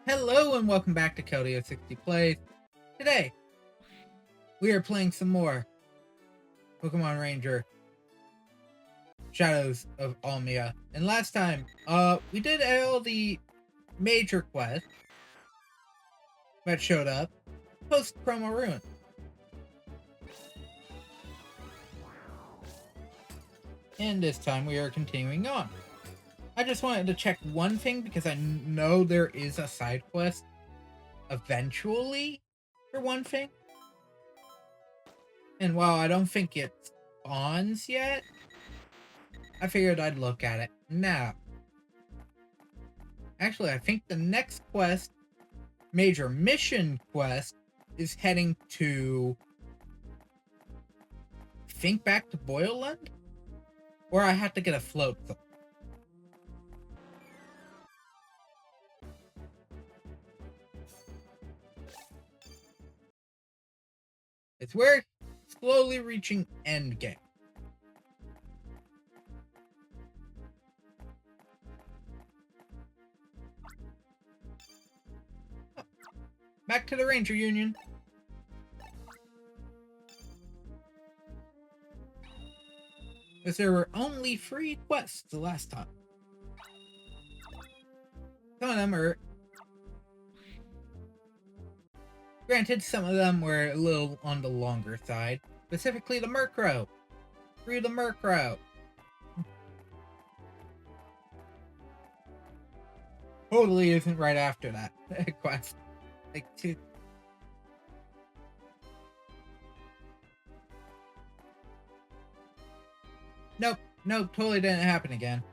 Hello and welcome back to Keldeo 60 Plays. Today, we are playing some more Pokemon Ranger Shadows of Almia. And last time, we did all the major quests that showed up post Chroma Ruin. And this time we are continuing on. I just wanted to check one thing because I know there is a side quest eventually for one thing. And while I don't think it spawns yet, I figured I'd look at it now. Actually, I think the next quest, major mission quest, is heading to, think back to Boyland? Or I have to get a float. It's where slowly reaching endgame. Oh, back to the Ranger Union. Because there were only 3 quests the last time. Some of them are... Granted, some of them were a little on the longer side. Specifically the Murkrow. Through the Murkrow. Totally isn't right after that quest. Like, 2... Nope, totally didn't happen again.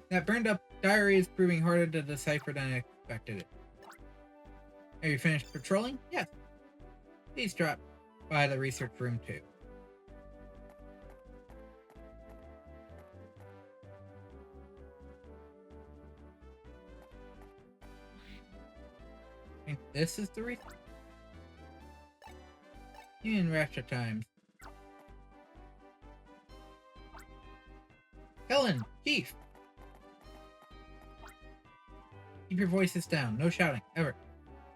That burned up diary is proving harder to decipher than I expected it. Have you finished patrolling? Yes. Please drop by the research room too. I think this is the research. Union Rapture times. Helen, Chief! Keep your voices down. No shouting, ever.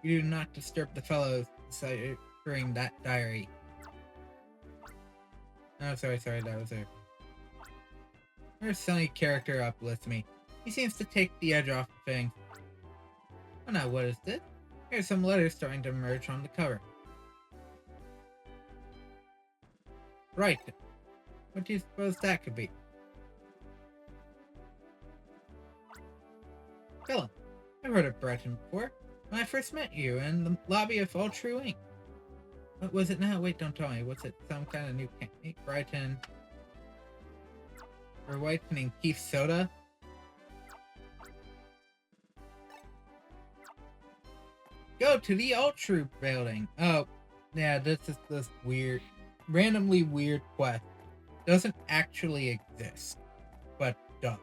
You do not disturb the fellows deciphering that diary. Oh, sorry, that was there. Our sunny character uplifts me. He seems to take the edge off the thing. Oh, now what is this? Here's some letters starting to emerge on the cover. Right. What do you suppose that could be? Helen, I've heard of Brighton before. When I first met you in the lobby of All True Inc. What was it now? Wait, don't tell me. What's it? Some kind of new campaign? Brighton. Or whitening Keith Soda? Go to the All True building. Oh, yeah, this is this weird, randomly weird quest. Doesn't actually exist, but does.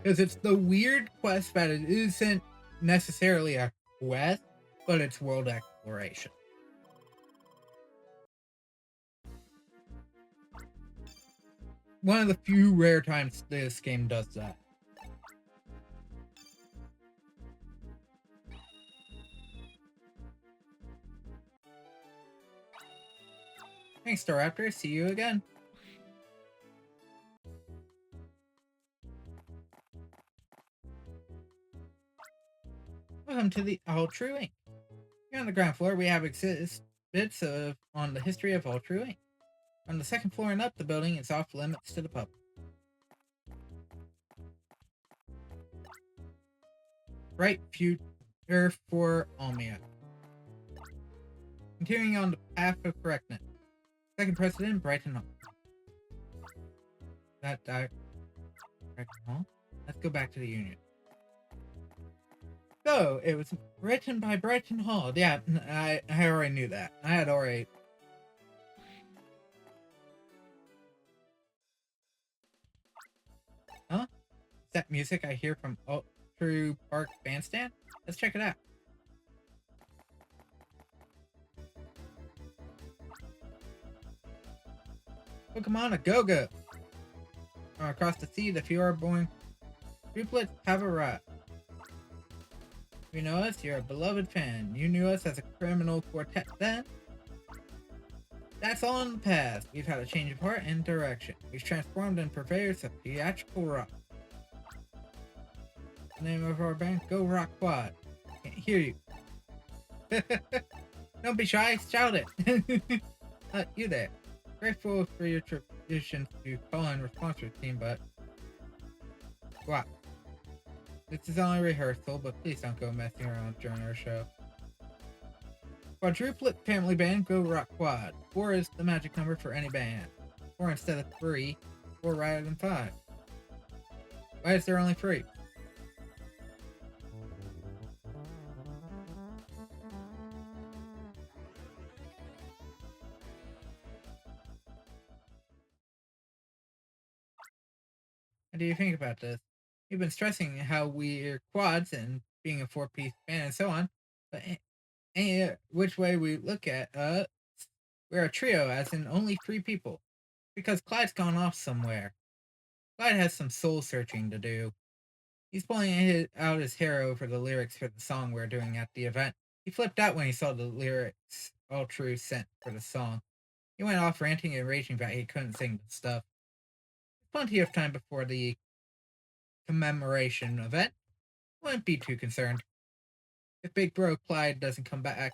Because it's the weird quest that it isn't necessarily a quest, but it's world exploration. One of the few rare times this game does that. Thanks, Staraptor. See you again. Welcome to the All True Inc. Here on the ground floor, we have exhibits on the history of All True Inc. On the second floor and up, the building is off limits to the public. Bright future for Almia. Continuing on the path of correctness. Second President, Brighton Hall. Brighton Hall? Let's go back to the Union. So, it was written by Brighton Hall. Yeah, I already knew that. I had already that music I hear from True Park Bandstand? Let's check it out. Pokemon a go-go! From across the sea, the Fjordborn triplets have arrived. You know us, you're a beloved fan. You knew us as a criminal quartet then? That's all in the past. We've had a change of heart and direction. We've transformed and purveyors of theatrical rock. The name of our band, Go Rock Quad. Can't hear you. Don't be shy, shout it. You there. Grateful for your tradition to call and response routine, but... Wow. This is only rehearsal, but please don't go messing around during our show. Quadruplet family band, Go Rock Quad. 4 is the magic number for any band. 4 instead of 3, 4 rather than 5. Why is there only 3? What do you think about this? You've been stressing how we're quads and being a 4-piece band and so on, but which way we look at, we're a trio, as in only 3 people. Because Clyde's gone off somewhere. Clyde has some soul searching to do. He's pulling out his hair over the lyrics for the song we're doing at the event. He flipped out when he saw the lyrics all true sent for the song. He went off ranting and raging that he couldn't sing the stuff. Plenty of time before the commemoration event. Wouldn't be too concerned. If Big Bro Clyde doesn't come back,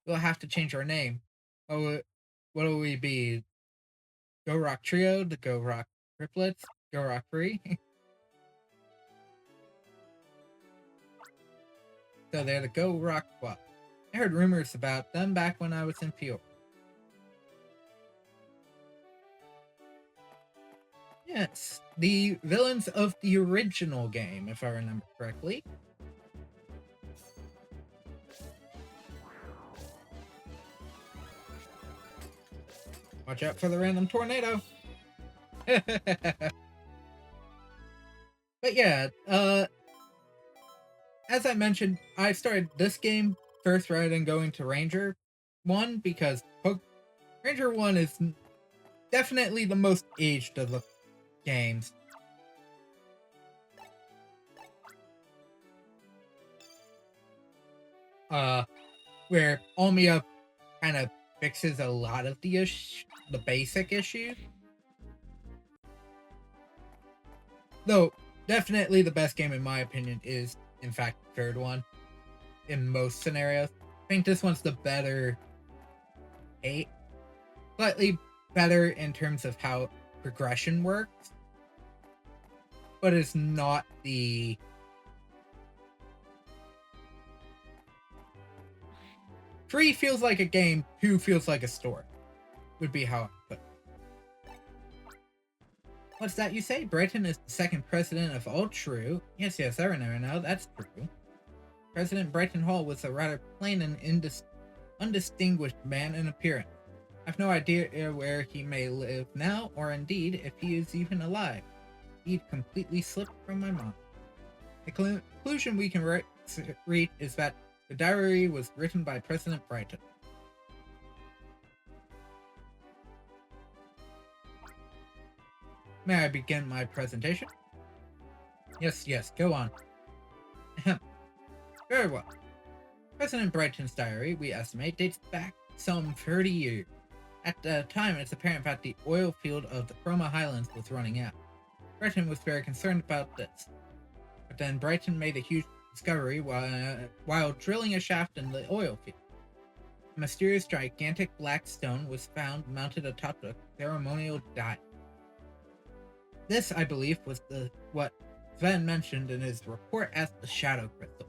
we'll have to change our name. What'll we be? Go Rock Trio? The Go Rock Triplets? Go Rock Free? So they're the Go Rock Quad. I heard rumors about them back when I was in Fjord. Yes, the villains of the original game, if I remember correctly. Watch out for the random tornado. But yeah, as I mentioned, I started this game first rather than going to Ranger 1 because Ranger 1 is definitely the most aged of the games. Where Almia kind of fixes a lot of the basic issues. Though, definitely the best game in my opinion is, in fact, the third one. In most scenarios. I think this one's the better 8. Slightly better in terms of how progression works. But it's not the... 3 feels like a game, 2 feels like a story. Would be how I put it. What's that you say? Brighton is the 2nd president of all true. Yes, I remember now, that's true. President Brighton Hall was a rather plain and undistinguished man in appearance. I have no idea where he may live now, or indeed, if he is even alive. He'd completely slipped from my mind. The conclusion we can read is that the diary was written by President Brighton. May I begin my presentation? Yes, go on. Very well. President Brighton's diary, we estimate, dates back some 30 years. At the time, it's apparent that the oil field of the Chroma Highlands was running out. Brighton was very concerned about this. But then Brighton made a huge discovery while drilling a shaft in the oil field. A mysterious gigantic black stone was found mounted atop the ceremonial dial. This, I believe, was what Sven mentioned in his report as the Shadow Crystal.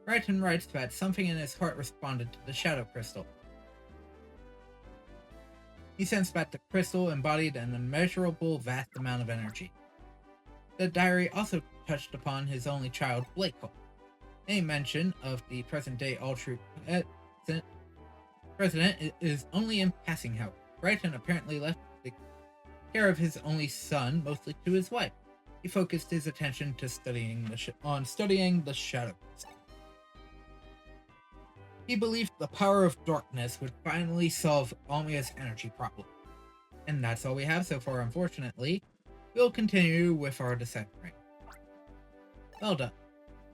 Brighton writes that something in his heart responded to the Shadow Crystal. He sensed that the crystal embodied an immeasurable, vast amount of energy. The diary also touched upon his only child, Blake Hall. Any mention of the present-day all-true president is only in passing, however. Brighton apparently left the care of his only son mostly to his wife. he focused his attention to studying the shadows. He believed the power of darkness would finally solve Almia's energy problem. And that's all we have so far, unfortunately. We'll continue with our deciphering. Well done.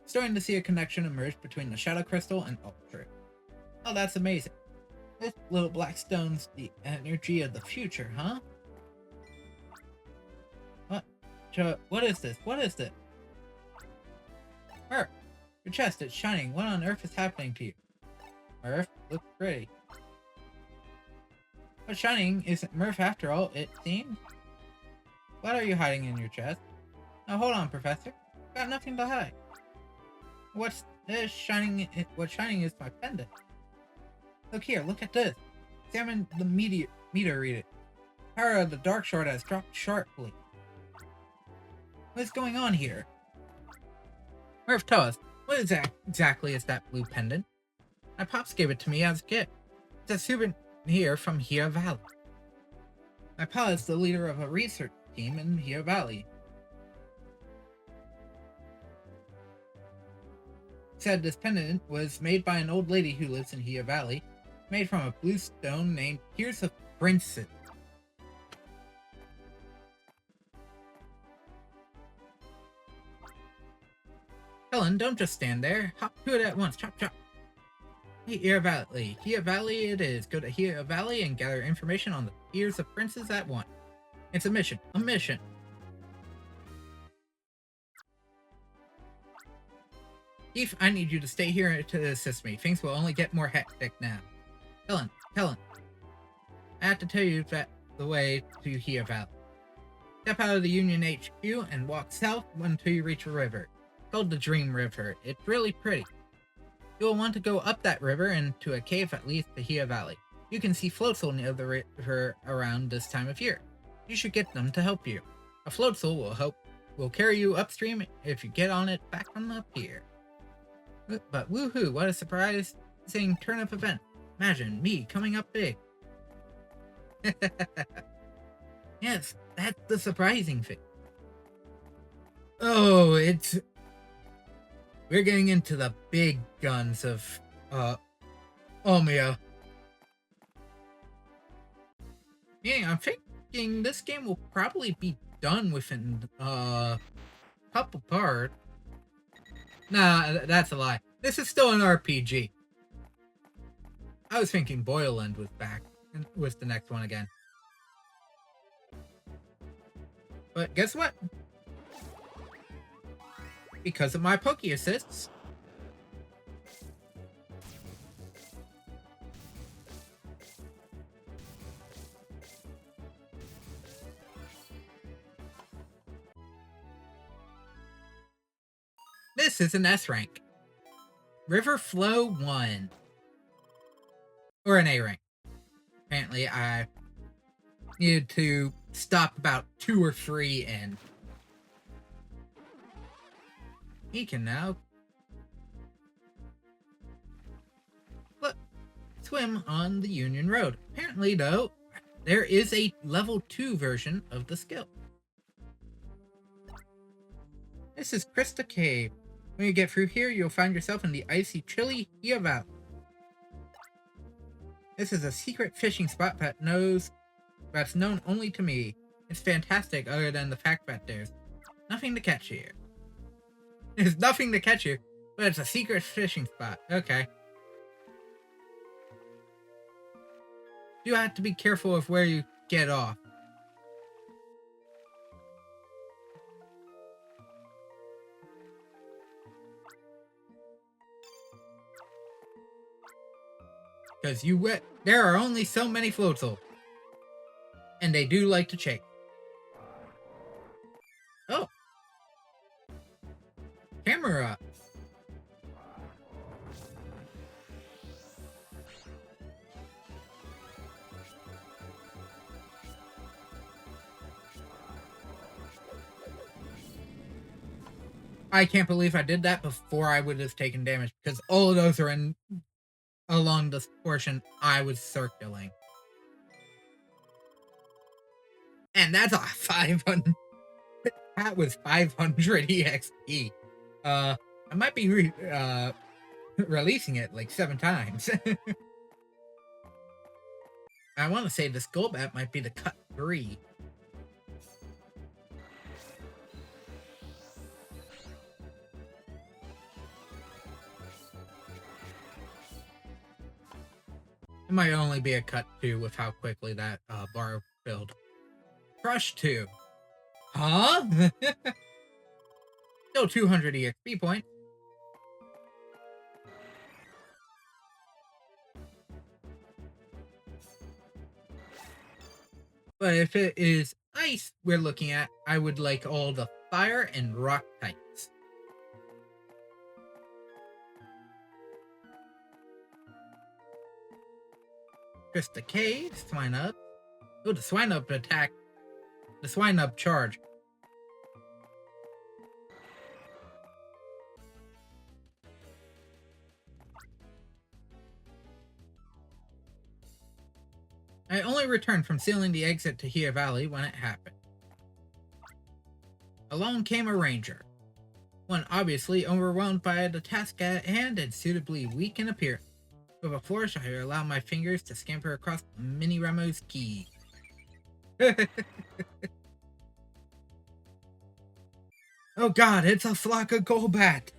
Starting to see a connection emerge between the Shadow Crystal and Ultra. Oh, that's amazing. This little black stone's the energy of the future, huh? What is this? What is this? Murph, your chest is shining. What on earth is happening to you? Murph, looks pretty. But shining isn't Murph after all, it seems. What are you hiding in your chest? Now hold on, Professor. Got nothing to hide. What's shining? What's shining is my pendant. Look here, look at this. Examine the meter reader. Power of the Dark Shard has dropped sharply. What's going on here? Murph, tell us, what exactly is that blue pendant? My pops gave it to me as a gift. It's a souvenir from Hia Valley. My pa is the leader of a research team in Hia Valley. Said this pendant was made by an old lady who lives in Hia Valley, made from a blue stone named Tears of Princes. Helen, don't just stand there. Hop to it at once. Chop, chop. Hia Valley. Hia Valley it is. Go to Hia Valley and gather information on the Tears of Princes at once. It's a mission. A mission. Chief, I need you to stay here to assist me. Things will only get more hectic now. Helen, I have to tell you that the way to Hia Valley. Step out of the Union HQ and walk south until you reach a river. It's called the Dream River. It's really pretty. You will want to go up that river and to a cave that leads to Hia Valley. You can see floatzel near the river around this time of year. You should get them to help you. A floatzel will carry you upstream if you get on it back on the pier. But woohoo, what a surprising turn of events. Imagine me coming up big. Yes, that's the surprising thing. Oh, we're getting into the big guns of, Almia. Yeah, I'm thinking this game will probably be done within, couple parts. Nah, that's a lie. This is still an RPG. I was thinking Boyland was back, and was the next one again. But guess what? Because of my Poke Assists, this is an S rank. River Flow 1. Or an A rank. Apparently, I needed to stop about 2 or 3 in. He can now swim on the Union Road. Apparently, though, there is a level 2 version of the skill. This is Crystal Cave. When you get through here, you'll find yourself in the icy, chilly Hia Valley. This is a secret fishing spot that's known only to me. It's fantastic other than the fact that there's nothing to catch here. There's nothing to catch here, but it's a secret fishing spot. Okay. You have to be careful of where you get off. Because there are only so many floatzel. And they do like to chase. Oh. Camera. I can't believe I did that before I would have taken damage, because all of those are along this portion I was circling. And that's a 500. That was 500 EXP. I might be releasing it like 7 times. I want to say this Golbat might be the cut 3. It might only be a cut 2 with how quickly that bar filled. Crush 2. Huh? Still 200 EXP points. But if it is ice we're looking at, I would like all the fire and rock types. Krista Cave, Swinub. Oh, the Swinub attack. The Swinub charge. I only returned from sealing the exit to Hia Valley when it happened. Along came a ranger. One obviously overwhelmed by the task at hand and suitably weak in appearance. With a flourish, I allow my fingers to scamper across Mini Ramo's key. Oh god, it's a flock of Golbat!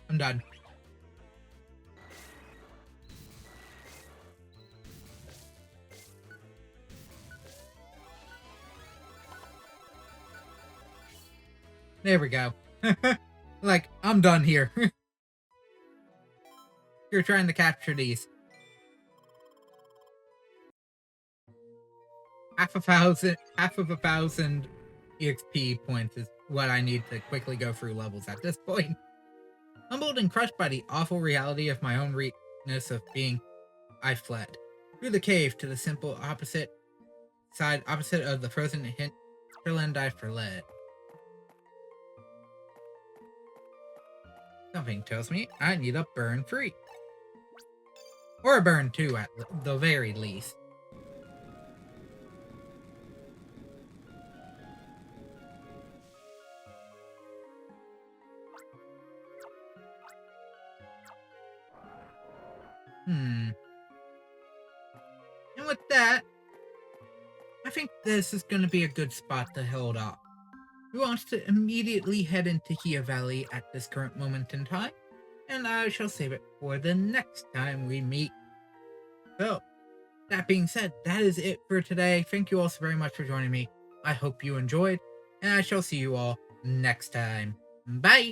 I'm done. There we go. Like, I'm done here. You're trying to capture these. Half of a thousand EXP points is what I need to quickly go through levels at this point. Humbled and crushed by the awful reality of my own weakness of being, I fled. Through the cave to the simple opposite of the frozen hinterland I fled. Something tells me I need a burn 3. Or a burn 2 at the very least. And with that, I think this is going to be a good spot to hold off. Who wants to immediately head into Hia Valley at this current moment in time? And I shall save it for the next time we meet. So, that being said, that is it for today. Thank you all so very much for joining me. I hope you enjoyed, and I shall see you all next time. Bye!